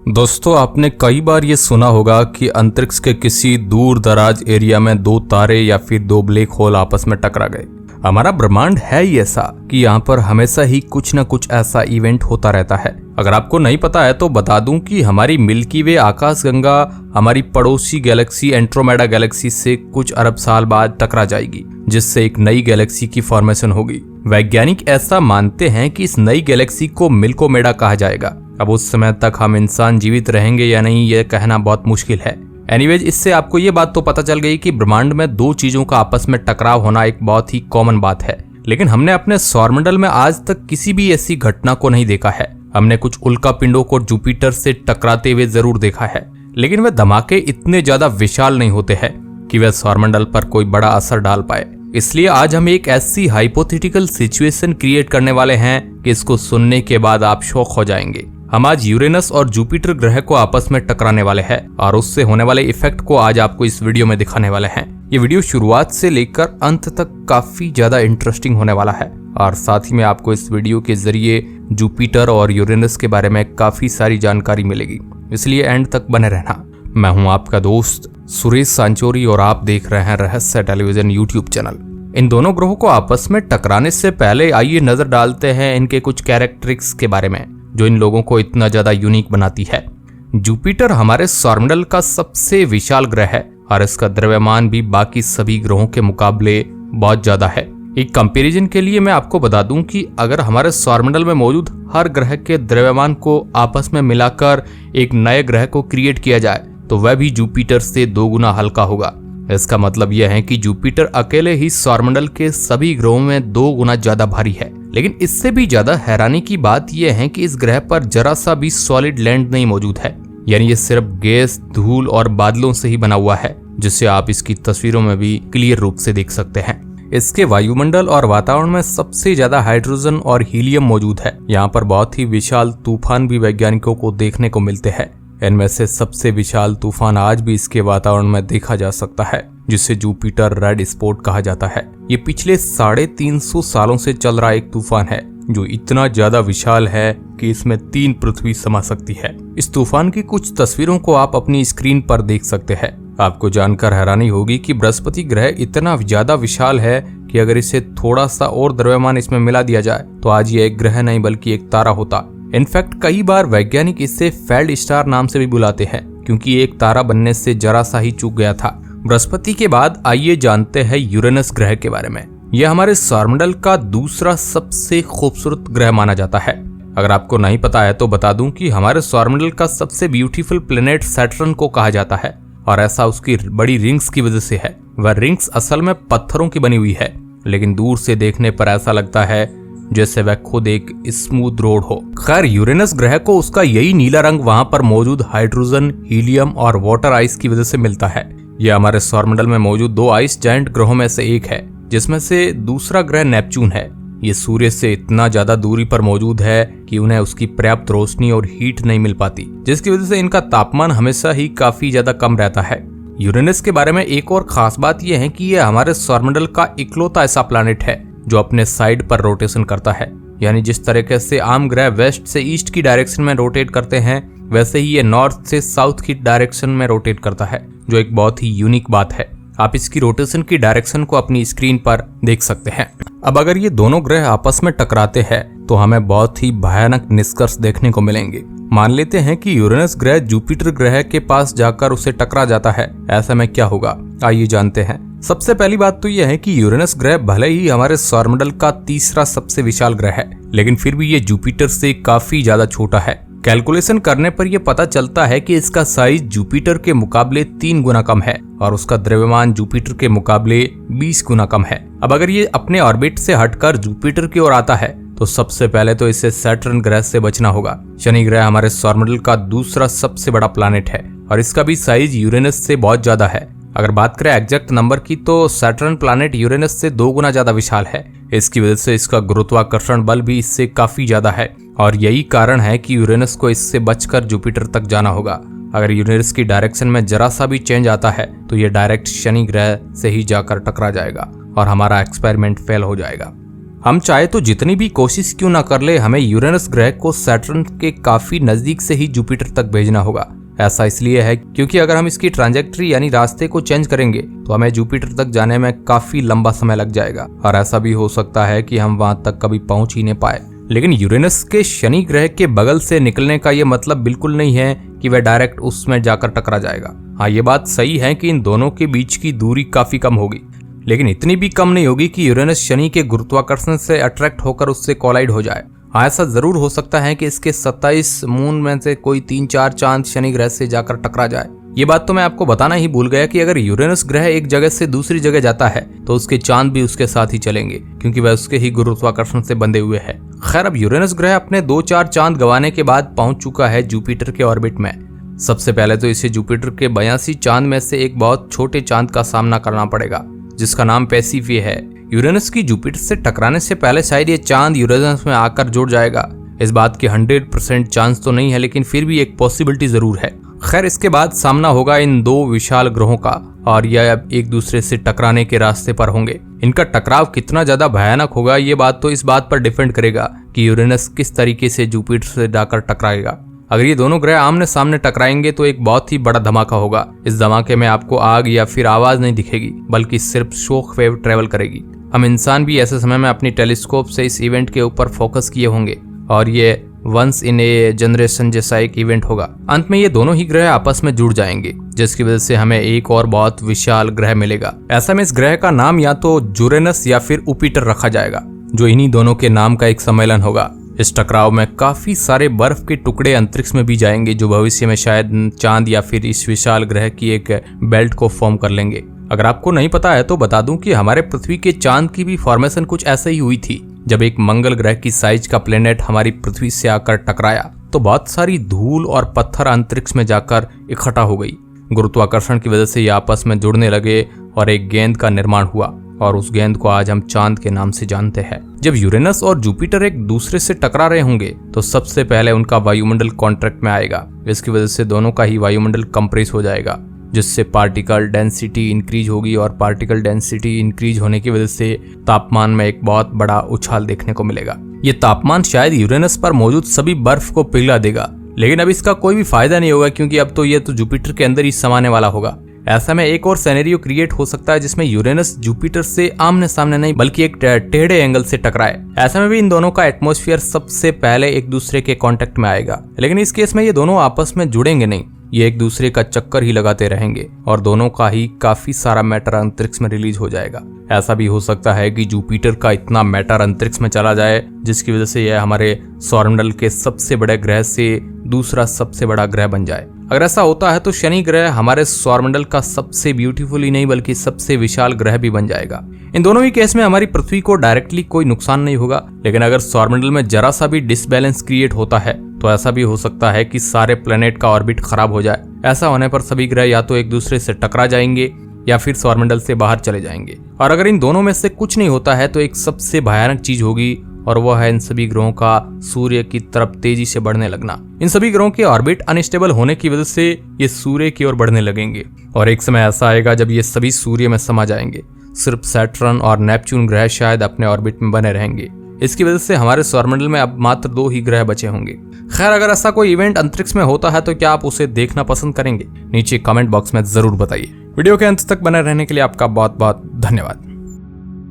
दोस्तों, आपने कई बार ये सुना होगा कि अंतरिक्ष के किसी दूर दराज एरिया में दो तारे या फिर दो ब्लैक होल आपस में टकरा गए। हमारा ब्रह्मांड है ही ऐसा कि यहाँ पर हमेशा ही कुछ न कुछ ऐसा इवेंट होता रहता है। अगर आपको नहीं पता है तो बता दूं कि हमारी मिल्की वे आकाशगंगा हमारी पड़ोसी गैलेक्सी एंड्रोमेडा गैलेक्सी से कुछ अरब साल बाद टकरा जाएगी, जिससे एक नई गैलेक्सी की फॉर्मेशन होगी। वैज्ञानिक ऐसा मानते हैं कि इस नई गैलेक्सी को मिल्कोमेडा कहा जाएगा। अब उस समय तक हम इंसान जीवित रहेंगे या नहीं, यह कहना बहुत मुश्किल है। एनीवेज, इससे आपको ये बात तो पता चल गई कि ब्रह्मांड में दो चीजों का आपस में टकराव होना एक बहुत ही कॉमन बात है। लेकिन हमने अपने सौरमंडल में आज तक किसी भी ऐसी घटना को नहीं देखा है। हमने कुछ उल्का पिंडों को जुपिटर से टकराते हुए जरूर देखा है, लेकिन वे धमाके इतने ज्यादा विशाल नहीं होते हैं कि वे सौरमंडल पर कोई बड़ा असर डाल पाए। इसलिए आज हम एक ऐसी हाइपोथेटिकल सिचुएशन क्रिएट करने वाले हैं कि इसको सुनने के बाद आप शॉक हो जाएंगे। हम आज यूरेनस और जुपिटर ग्रह को आपस में टकराने वाले हैं और उससे होने वाले इफेक्ट को आज आपको इस वीडियो में दिखाने वाले हैं। ये वीडियो शुरुआत से लेकर अंत तक काफी ज्यादा इंटरेस्टिंग होने वाला है और साथ ही में आपको इस वीडियो के जरिए जुपिटर और यूरेनस के बारे में काफी सारी जानकारी मिलेगी, इसलिए एंड तक बने रहना। मैं हूं आपका दोस्त सुरेश सांचोरी और आप देख रहे हैं रहस्य टेलीविजन यूट्यूब चैनल। इन दोनों ग्रहों को आपस में टकराने से पहले आइए नजर डालते हैं इनके कुछ कैरेक्टरिस्टिक्स के बारे में जो इन लोगों को इतना ज्यादा यूनिक बनाती है। जुपिटर हमारे सौरमंडल का सबसे विशाल ग्रह है और इसका द्रव्यमान भी बाकी सभी ग्रहों के मुकाबले बहुत ज्यादा है। एक कंपैरिजन के लिए मैं आपको बता दूं कि अगर हमारे सौरमंडल में मौजूद हर ग्रह के द्रव्यमान को आपस में मिलाकर एक नए ग्रह को क्रिएट किया जाए तो वह भी जुपिटर से 2 गुना हल्का होगा। इसका मतलब यह है कि जुपिटर अकेले ही सौरमंडल के सभी ग्रहों में 2 गुना ज्यादा भारी है। लेकिन इससे भी ज्यादा हैरानी की बात यह है कि इस ग्रह पर जरा सा भी सॉलिड लैंड नहीं मौजूद है, यानी ये सिर्फ गैस, धूल और बादलों से ही बना हुआ है, जिससे आप इसकी तस्वीरों में भी क्लियर रूप से देख सकते हैं। इसके वायुमंडल और वातावरण में सबसे ज्यादा हाइड्रोजन और हीलियम मौजूद है। यहाँ पर बहुत ही विशाल तूफान भी वैज्ञानिकों को देखने को मिलते हैं। इनमें से सबसे विशाल तूफान आज भी इसके वातावरण में देखा जा सकता है, जिसे जुपिटर रेड स्पॉट कहा जाता है। ये पिछले 350 सालों से चल रहा एक तूफान है जो इतना ज्यादा विशाल है कि इसमें 3 पृथ्वी समा सकती है। इस तूफान की कुछ तस्वीरों को आप अपनी स्क्रीन पर देख सकते हैं। आपको जानकर हैरानी होगी कि बृहस्पति ग्रह इतना ज्यादा विशाल है कि अगर इसे थोड़ा सा और द्रव्यमान इसमें मिला दिया जाए तो आज ये एक ग्रह नहीं बल्कि एक तारा होता। इनफैक्ट कई बार वैज्ञानिक इसे फेल्ड स्टार नाम से भी बुलाते हैं, क्योंकि एक तारा बनने से जरा सा ही चूक गया था। बृहस्पति के बाद आइए जानते हैं यूरेनस ग्रह के बारे में। यह हमारे सौरमंडल का दूसरा सबसे खूबसूरत ग्रह माना जाता है। अगर आपको नहीं पता है तो बता दूं कि हमारे सौरमंडल का सबसे ब्यूटीफुल प्लेनेट सैटर्न को कहा जाता है और ऐसा उसकी बड़ी रिंग्स की वजह से है। वह रिंग्स असल में पत्थरों की बनी हुई है, लेकिन दूर से देखने पर ऐसा लगता है जैसे वह खुद एक स्मूथ रोड हो। खैर, यूरेनस ग्रह को उसका यही नीला रंग वहां पर मौजूद हाइड्रोजन, हीलियम और वाटर आइस की वजह से मिलता है। यह हमारे सौरमंडल में मौजूद 2 आइस जायंट ग्रहों में से एक है, जिसमें से दूसरा ग्रह नेपच्यून है। ये सूर्य से इतना ज्यादा दूरी पर मौजूद है कि उन्हें उसकी पर्याप्त रोशनी और हीट नहीं मिल पाती, जिसकी वजह से इनका तापमान हमेशा ही काफी ज्यादा कम रहता है। यूरेनस के बारे में एक और खास बात यह है कि यह हमारे सौरमंडल का इकलौता ऐसा प्लैनेट है जो अपने साइड पर रोटेशन करता है। यानी जिस तरीके से आम ग्रह वेस्ट से ईस्ट की डायरेक्शन में रोटेट करते हैं, वैसे ही ये नॉर्थ से साउथ की डायरेक्शन में रोटेट करता है, जो एक बहुत ही यूनिक बात है। आप इसकी रोटेशन की डायरेक्शन को अपनी स्क्रीन पर देख सकते हैं। अब अगर ये दोनों ग्रह आपस में टकराते हैं तो हमें बहुत ही भयानक निष्कर्ष देखने को मिलेंगे। मान लेते हैं कि यूरेनस ग्रह जुपिटर ग्रह के पास जाकर उसे टकरा जाता है। ऐसे में क्या होगा, आइए जानते हैं। सबसे पहली बात तो यह है कि यूरेनस ग्रह भले ही हमारे सौरमंडल का तीसरा सबसे विशाल ग्रह है, लेकिन फिर भी ये जुपिटर से काफी ज्यादा छोटा है। कैलकुलेशन करने पर यह पता चलता है कि इसका साइज जुपिटर के मुकाबले 3 गुना कम है और उसका द्रव्यमान जुपिटर के मुकाबले 20 गुना कम है। अब अगर ये अपने ऑर्बिट से हटकर जुपिटर की ओर आता है तो सबसे पहले तो इसे सैटर्न ग्रह से बचना होगा। शनि ग्रह हमारे सौरमंडल का दूसरा सबसे बड़ा प्लैनेट है और इसका भी साइज यूरेनस से बहुत ज्यादा है। अगर बात करें एग्जैक्ट नंबर की तो सैटर्न प्लैनेट यूरेनस से 2 गुना ज्यादा विशाल है। इसकी वजह से इसका गुरुत्वाकर्षण बल भी इससे काफी ज्यादा है और यही कारण है कि यूरेनस को इससे बचकर जुपिटर तक जाना होगा। अगर यूरेनस की डायरेक्शन में जरा सा भी चेंज आता है तो ये डायरेक्ट शनि ग्रह से ही जाकर टकरा जाएगा और हमारा एक्सपेरिमेंट फेल हो जाएगा। हम चाहे तो जितनी भी कोशिश क्यों ना कर ले, हमें यूरेनस ग्रह को सैटर्न के काफी नजदीक से ही जुपिटर तक भेजना होगा। ऐसा इसलिए है क्योंकि अगर हम इसकी ट्रांजैक्टरी यानी रास्ते को चेंज करेंगे तो हमें जुपिटर तक जाने में काफी लंबा समय लग जाएगा और ऐसा भी हो सकता है कि हम वहां तक कभी पहुंच ही नहीं पाए। लेकिन यूरेनस के शनि ग्रह के बगल से निकलने का ये मतलब बिल्कुल नहीं है कि वह डायरेक्ट उसमें जाकर टकरा जाएगा। हाँ, ये बात सही है कि इन दोनों के बीच की दूरी काफी कम होगी, लेकिन इतनी भी कम नहीं होगी कि यूरेनस शनि के गुरुत्वाकर्षण से अट्रैक्ट होकर उससे कोलाइड हो जाए। हाँ, ऐसा जरूर हो सकता है कि इसके 27 मून में से कोई 3-4 चांद शनि ग्रह से जाकर टकरा जाए। ये बात तो मैं आपको बताना ही भूल गया कि अगर यूरेनस ग्रह एक जगह से दूसरी जगह जाता है तो उसके चांद भी उसके साथ ही चलेंगे, क्योंकि वह उसके ही गुरुत्वाकर्षण से बंधे हुए है। खैर, अब यूरेनस ग्रह अपने 2-4 चांद गंवाने के बाद पहुंच चुका है जुपिटर के ऑर्बिट में। सबसे पहले तो इसे जुपिटर के 82 चांद में से एक बहुत छोटे चांद का सामना करना पड़ेगा, जिसका नाम पैसिफे है। यूरेनस की जुपिटर से टकराने से पहले शायद ये चांद यूरेनस में आकर जुड़ जाएगा। इस बात की 100% चांस तो नहीं है, लेकिन फिर भी एक पॉसिबिलिटी जरूर है। खैर, इसके बाद सामना होगा इन दो विशाल ग्रहों का और यह अब एक दूसरे से टकराने के रास्ते पर होंगे। इनका टकराव कितना ज्यादा भयानक होगा, ये बात तो इस बात पर डिपेंड करेगा कि यूरेनस किस तरीके से जुपिटर से जाकर टकराएगा। अगर ये दोनों ग्रह आमने सामने टकराएंगे तो एक बहुत ही बड़ा धमाका होगा। इस धमाके में आपको आग या फिर आवाज नहीं दिखेगी, बल्कि सिर्फ शॉक वेव ट्रेवल करेगी। हम इंसान भी ऐसे समय में अपनी टेलीस्कोप से इस इवेंट के ऊपर फोकस किए होंगे और ये वंस इन ए जनरेशन जैसा एक इवेंट होगा। अंत में ये दोनों ही ग्रह आपस में जुड़ जाएंगे, जिसकी वजह से हमें एक और बहुत विशाल ग्रह मिलेगा। ऐसा में इस ग्रह का नाम या तो यूरेनस या फिर जुपिटर रखा जाएगा, जो इन्हीं दोनों के नाम का एक सम्मेलन होगा। इस टकराव में काफी सारे बर्फ के टुकड़े अंतरिक्ष में भी जाएंगे, जो भविष्य में शायद चांद या फिर इस विशाल ग्रह की एक बेल्ट को फॉर्म कर लेंगे। अगर आपको नहीं पता है तो बता दूं कि हमारे पृथ्वी के चांद की भी फॉर्मेशन कुछ ऐसे ही हुई थी। जब एक मंगल ग्रह की साइज का प्लेनेट हमारी पृथ्वी से आकर टकराया तो बहुत सारी धूल और पत्थर अंतरिक्ष में जाकर इकट्ठा हो गई। गुरुत्वाकर्षण की वजह से ये आपस में जुड़ने लगे और एक गेंद का निर्माण हुआ, और उस गेंद को आज हम चांद के नाम से जानते हैं। जब यूरेनस और जुपिटर एक दूसरे से टकरा रहे होंगे तो सबसे पहले उनका वायुमंडल कॉन्ट्रैक्ट में आएगा। इसकी वजह से दोनों का ही वायुमंडल कंप्रेस हो जाएगा, जिससे पार्टिकल डेंसिटी इंक्रीज होगी, और पार्टिकल डेंसिटी इंक्रीज होने की वजह से तापमान में एक बहुत बड़ा उछाल देखने को मिलेगा। ये तापमान शायद यूरेनस पर मौजूद सभी बर्फ को पिघला देगा, लेकिन अब इसका कोई भी फायदा नहीं होगा, क्योंकि अब तो ये तो जुपिटर के अंदर ही समाने वाला होगा। ऐसा में एक और सिनेरियो क्रिएट हो सकता है जिसमें यूरेनस जुपिटर से आमने सामने नहीं बल्कि एक टेढ़े एंगल से टकराए। ऐसा में भी इन दोनों का एटमॉस्फेयर सबसे पहले एक दूसरे के कांटेक्ट में आएगा, लेकिन इस केस में ये दोनों आपस में जुड़ेंगे नहीं, ये एक दूसरे का चक्कर ही लगाते रहेंगे और दोनों का ही काफी सारा मैटर अंतरिक्ष में रिलीज हो जाएगा। ऐसा भी हो सकता है कि जुपिटर का इतना मैटर अंतरिक्ष में चला जाए जिसकी वजह से यह हमारे सौरमंडल के सबसे बड़े ग्रह से दूसरा सबसे बड़ा ग्रह बन जाए। अगर ऐसा होता है तो शनि ग्रह हमारे सौरमंडल का सबसे ब्यूटीफुल ही नहीं बल्कि सबसे विशाल ग्रह भी बन जाएगा। इन दोनों ही केस में हमारी पृथ्वी को डायरेक्टली कोई नुकसान नहीं होगा, लेकिन अगर सौरमंडल में जरा सा भी डिसबैलेंस क्रिएट होता है तो ऐसा भी हो सकता है कि सारे प्लेनेट का ऑर्बिट खराब हो जाए। ऐसा होने पर सभी ग्रह या तो एक दूसरे से टकरा जाएंगे या फिर सौरमंडल से बाहर चले जाएंगे। और अगर इन दोनों में से कुछ नहीं होता है तो एक सबसे भयानक चीज होगी, और वह है इन सभी ग्रहों का सूर्य की तरफ तेजी से बढ़ने लगना। इन सभी ग्रहों के ऑर्बिट अनस्टेबल होने की वजह से ये सूर्य की ओर बढ़ने लगेंगे, और एक समय ऐसा आएगा जब ये सभी सूर्य में समा जाएंगे। सिर्फ सैटर्न और नेपच्यून ग्रह शायद अपने ऑर्बिट में बने रहेंगे। इसकी वजह से हमारे सौरमंडल में अब मात्र 2 ही ग्रह बचे होंगे। खैर, अगर ऐसा कोई इवेंट अंतरिक्ष में होता है तो क्या आप उसे देखना पसंद करेंगे? नीचे कमेंट बॉक्स में जरूर बताइए। वीडियो के अंत तक बने रहने के लिए आपका बहुत बहुत धन्यवाद।